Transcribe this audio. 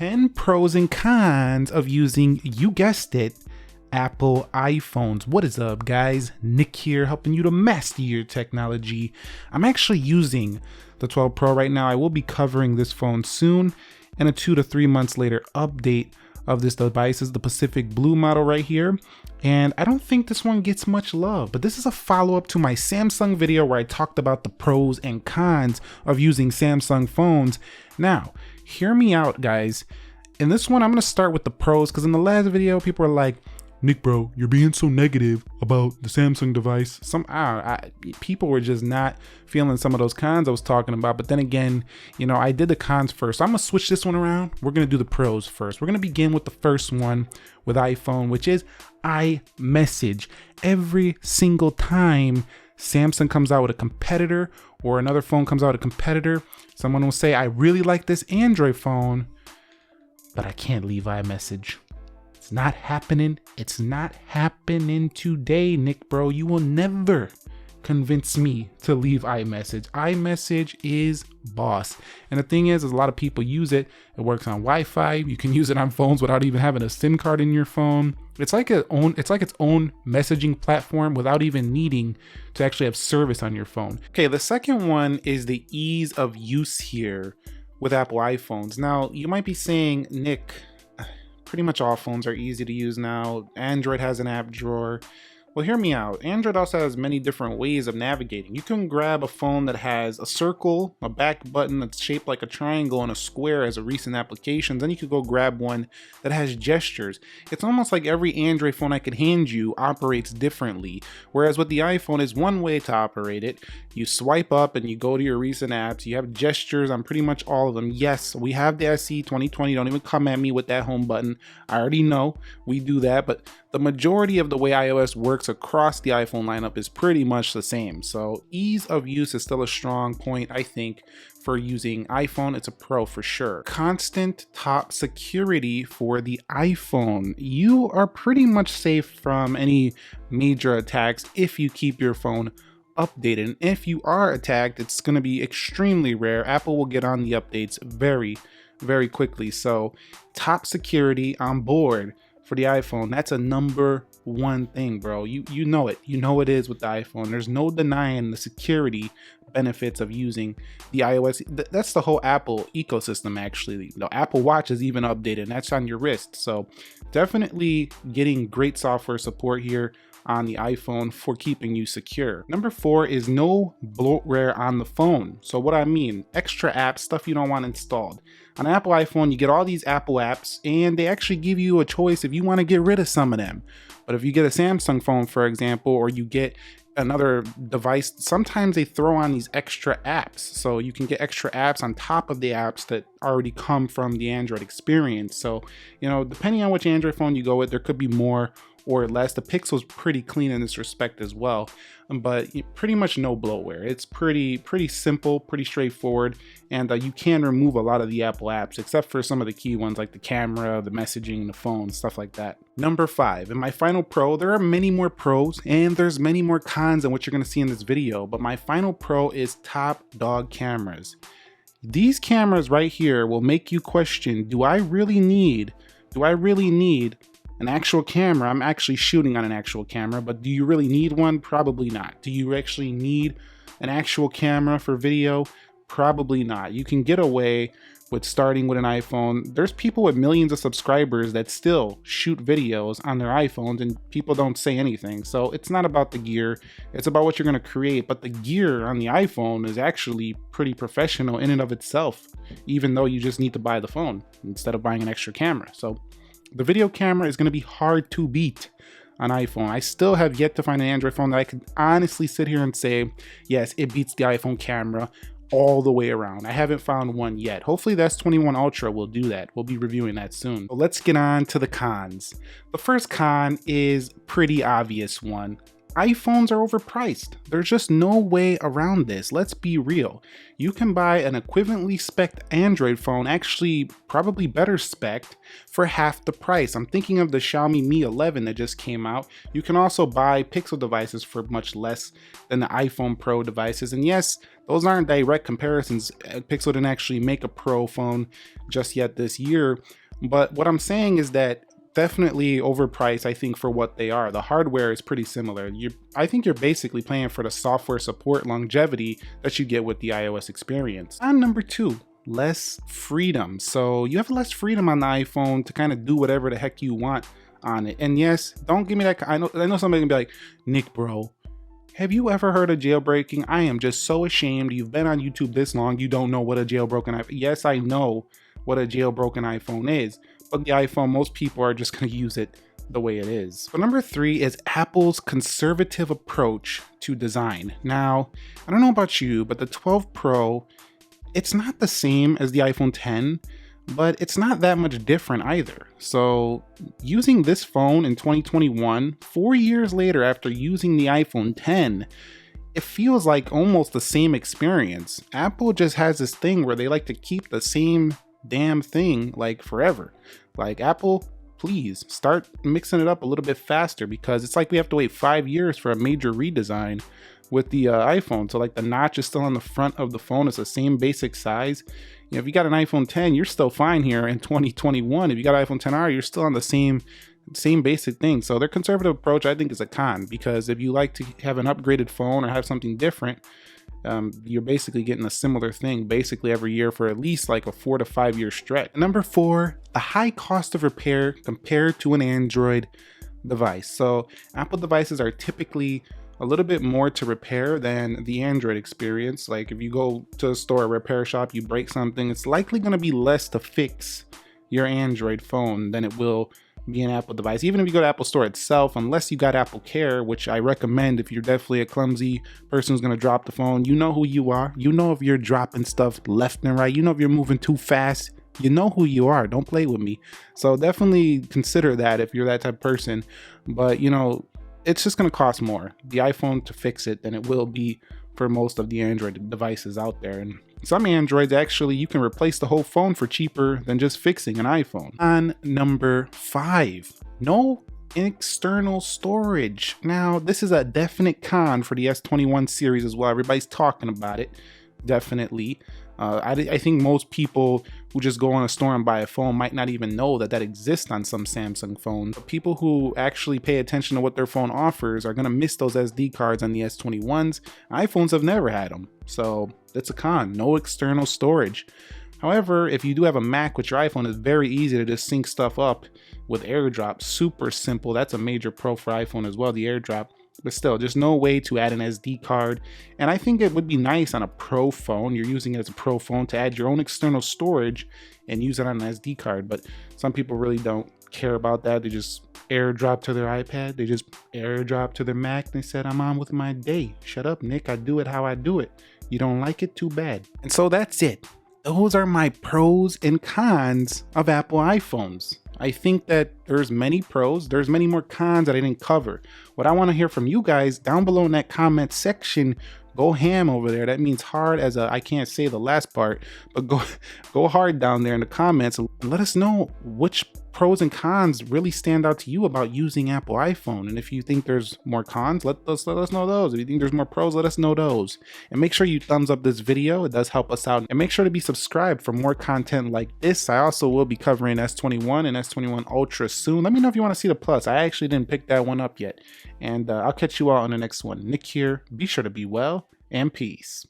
10 pros and cons of using, you guessed it, Apple iPhones. What is up, guys? Nick here, helping you to master your technology. I'm actually using the 12 Pro right now. I will be covering this phone soon, and a 2 to 3 months later update of this device is the Pacific Blue model right here. And I don't think this one gets much love, but this is a follow-up to my Samsung video where I talked about the pros and cons of using Samsung phones. Now, hear me out, guys. In this one, I'm gonna start with the pros, because in the last video, people were like, Nick, bro, you're being so negative about the Samsung device. People were just not feeling some of those cons I was talking about. But then again, you know, I did the cons first. So I'm gonna switch this one around. We're gonna do the pros first. We're gonna begin with the first one with iPhone, which is iMessage. Every single time Samsung comes out with a competitor or another phone comes out with a competitor, someone will say, I really like this Android phone, but I can't leave iMessage. It's not happening. It's not happening today, Nick, bro. You will never convince me to leave iMessage. iMessage is boss. And the thing is a lot of people use it. It works on Wi-Fi. You can use it on phones without even having a SIM card in your phone. It's like its own messaging platform without even needing to actually have service on your phone. Okay, the second one is the ease of use here with Apple iPhones. Now, you might be saying, Nick, pretty much all phones are easy to use now. Android has an app drawer. Well, hear me out. Android also has many different ways of navigating. You can grab a phone that has a circle, a back button that's shaped like a triangle, and a square as a recent application. Then you could go grab one that has gestures. It's almost like every Android phone I could hand you operates differently. Whereas with the iPhone, is one way to operate it. You swipe up and you go to your recent apps. You have gestures on pretty much all of them. Yes, we have the SE 2020. Don't even come at me with that home button. I already know we do that, but the majority of the way iOS works across the iPhone lineup is pretty much the same. So ease of use is still a strong point, I think, for using iPhone. It's a pro for sure. Constant top security for the iPhone. You are pretty much safe from any major attacks if you keep your phone updated. And if you are attacked, it's going to be extremely rare. Apple will get on the updates very, very quickly. So top security on board for the iPhone. That's a number one thing, bro. You know it. You know it is with the iPhone. There's no denying the security benefits of using the iOS. That's the whole Apple ecosystem, actually. The Apple Watch is even updated, and that's on your wrist. So definitely getting great software support here on the iPhone for keeping you secure. Number 4 is no bloatware on the phone. So what I mean, extra apps, stuff you don't want installed. On an Apple iPhone, you get all these Apple apps, and they actually give you a choice if you want to get rid of some of them. But if you get a Samsung phone, for example, or you get another device, sometimes they throw on these extra apps. So you can get extra apps on top of the apps that already come from the Android experience. So, you know, depending on which Android phone you go with, there could be more or less. The Pixel's pretty clean in this respect as well, but pretty much no bloatware. It's pretty simple, pretty straightforward, and you can remove a lot of the Apple apps except for some of the key ones like the camera, the messaging, the phone, stuff like that. Number 5, and my final pro, there are many more pros and there's many more cons than what you're going to see in this video, but my final pro is top dog cameras. These cameras right here will make you question, do I really need an actual camera? I'm actually shooting on an actual camera, but do you really need one? Probably not. Do you actually need an actual camera for video? Probably not. You can get away with starting with an iPhone. There's people with millions of subscribers that still shoot videos on their iPhones, and people don't say anything. So it's not about the gear, it's about what you're going to create. But the gear on the iPhone is actually pretty professional in and of itself, even though you just need to buy the phone instead of buying an extra camera. So the video camera is going to be hard to beat on iPhone. I still have yet to find an Android phone that I could honestly sit here and say, yes, it beats the iPhone camera all the way around. I haven't found one yet. Hopefully the S21 Ultra will do that. We'll be reviewing that soon. But let's get on to the cons. The first con is pretty obvious one. iPhones are overpriced. There's just no way around this. Let's be real. You can buy an equivalently spec'd Android phone, actually probably better spec'd, for half the price. I'm thinking of the Xiaomi Mi 11 that just came out. You can also buy Pixel devices for much less than the iPhone Pro devices. And yes, those aren't direct comparisons. Pixel didn't actually make a Pro phone just yet this year. But what I'm saying is that definitely overpriced, I think, for what they are. The hardware is pretty similar. I think you're basically paying for the software support longevity that you get with the iOS experience. And number 2, less freedom. So you have less freedom on the iPhone to kind of do whatever the heck you want on it. And yes, don't give me that. I know somebody can be like, Nick, bro, have you ever heard of jailbreaking? I am just so ashamed. You've been on YouTube this long, you don't know what a jailbroken iPhone. Yes, I know what a jailbroken iPhone is, but the iPhone, most people are just going to use it the way it is. But number 3 is Apple's conservative approach to design. Now, I don't know about you, but the 12 Pro, it's not the same as the iPhone 10, but it's not that much different either. So using this phone in 2021, 4 years later after using the iPhone 10, it feels like almost the same experience. Apple just has this thing where they like to keep the same damn thing like forever. Like, Apple, please start mixing it up a little bit faster, because it's like we have to wait 5 years for a major redesign with the iPhone. So like the notch is still on the front of the phone. It's the same basic size. You know, if you got an iPhone 10, you're still fine here in 2021. If you got an iPhone 10R, you're still on the same basic thing. So their conservative approach, I think, is a con, because if you like to have an upgraded phone or have something different, you're basically getting a similar thing basically every year for at least like a 4 to 5 year stretch. Number 4, the high cost of repair compared to an Android device. So Apple devices are typically a little bit more to repair than the Android experience. Like, if you go to a store, a repair shop, you break something, it's likely going to be less to fix your Android phone than it will be an Apple device. Even if you go to Apple Store itself, unless you got Apple Care, which I recommend if you're definitely a clumsy person who's going to drop the phone. You know who you are. You know if you're dropping stuff left and right. You know if you're moving too fast. You know who you are. Don't play with me. So definitely consider that if you're that type of person. But, you know, it's just going to cost more, the iPhone, to fix it than it will be for most of the Android devices out there. And some Androids, actually, you can replace the whole phone for cheaper than just fixing an iPhone. On number 5, no external storage. Now, this is a definite con for the S21 series as well. Everybody's talking about it, definitely. I think most people who just go on a store and buy a phone might not even know that exists on some Samsung phones. But people who actually pay attention to what their phone offers are going to miss those SD cards on the S21s. iPhones have never had them, so that's a con. No external storage. However, if you do have a Mac with your iPhone, it's very easy to just sync stuff up with AirDrop. Super simple. That's a major pro for iPhone as well, the AirDrop. But still, there's no way to add an SD card. And I think it would be nice on a Pro phone. You're using it as a Pro phone to add your own external storage and use it on an SD card. But some people really don't care about that. They just AirDrop to their iPad. They just AirDrop to their Mac. They said, I'm on with my day. Shut up, Nick. I do it how I do it. You don't like it? Too bad. And so that's it. Those are my pros and cons of Apple iPhones. I think that there's many pros, there's many more cons that I didn't cover. What I want to hear from you guys down below in that comment section. Go ham over there. That means hard as I can't say the last part, but go hard down there in the comments and let us know which pros and cons really stand out to you about using Apple iPhone. And if you think there's more cons, let us know those. If you think there's more pros, let us know those. And make sure you thumbs up this video. It does help us out. And make sure to be subscribed for more content like this. I also will be covering S21 and S21 Ultra soon. Let me know if you want to see the Plus. I actually didn't pick that one up yet. And I'll catch you all on the next one. Nick here. Be sure to be well and peace.